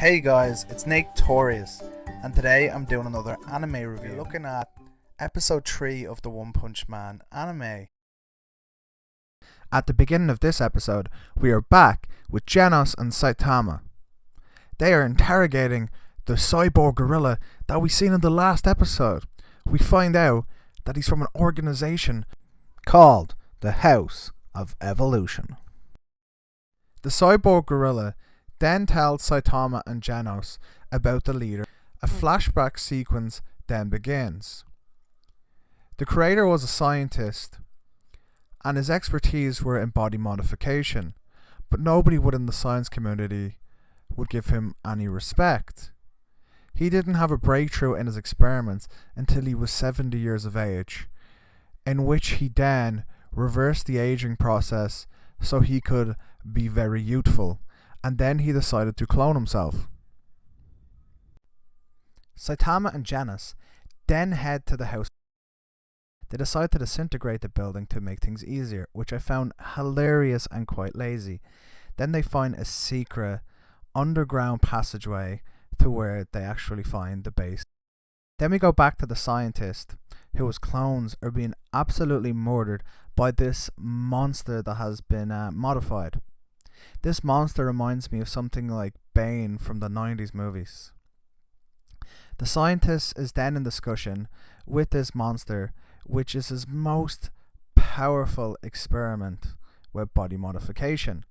Hey guys, it's Notorious, and today I'm doing another anime review. We're looking at episode 3 of the One Punch Man anime. At the beginning of this episode, we are back with Genos and Saitama. They are interrogating the cyborg gorilla that we seen in the last episode. We find out that he's from an organization called the House of Evolution. The cyborg gorilla then tells Saitama and Genos about the leader. A flashback sequence then begins. The creator was a scientist, and his expertise were in body modification, but nobody within the science community would give him any respect. He didn't have a breakthrough in his experiments until he was 70 years of age, in which he then reversed the aging process so he could be very youthful, and then he decided to clone himself. Saitama and Genos then head to the house. They decide to disintegrate the building to make things easier, which I found hilarious and quite lazy. Then they find a secret underground passageway to where they actually find the base. Then we go back to the scientist, whose clones are being absolutely murdered by this monster that has been modified. This monster reminds me of something like Bane from the 90s movies. The scientist is then in discussion with this monster, which is his most powerful experiment with body modification.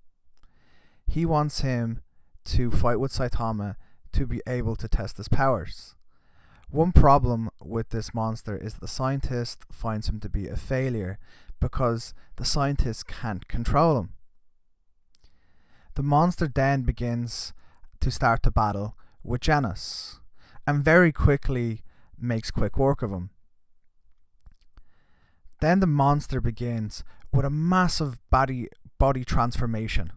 He wants him to fight with Saitama to be able to test his powers. One problem with this monster is the scientist finds him to be a failure because the scientist can't control him. The monster then begins to start to battle with Genos, and very quickly makes quick work of him. Then the monster begins with a massive body transformation.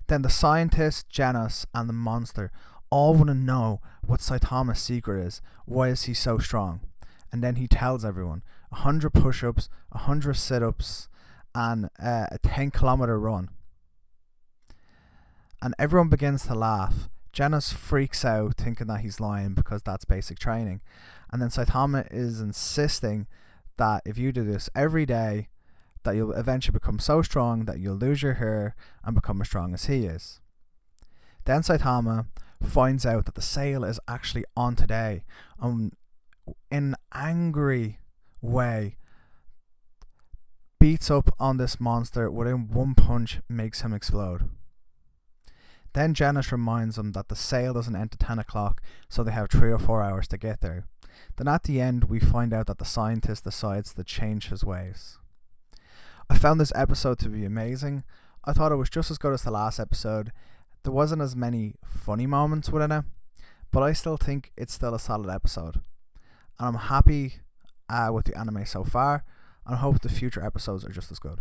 Then the scientist, Genos, and the monster all want to know what Saitama's secret is. Why is he so strong? And then he tells everyone 100 push-ups, 100 sit-ups, and a 10-kilometer run. And everyone begins to laugh. Genos freaks out thinking that he's lying because that's basic training. And then Saitama is insisting that if you do this every day, that you'll eventually become so strong that you'll lose your hair and become as strong as he is. Then Saitama finds out that the sale is actually on today. In an angry way, beats up on this monster within one punch, makes him explode. Then Genos reminds him that the sale doesn't end at 10 o'clock, so they have 3 or 4 hours to get there. Then at the end we find out that the scientist decides to change his ways. I found this episode to be amazing. I thought it was just as good as the last episode. There wasn't as many funny moments within it, but I still think it's still a solid episode. And I'm happy with the anime so far, and I hope the future episodes are just as good.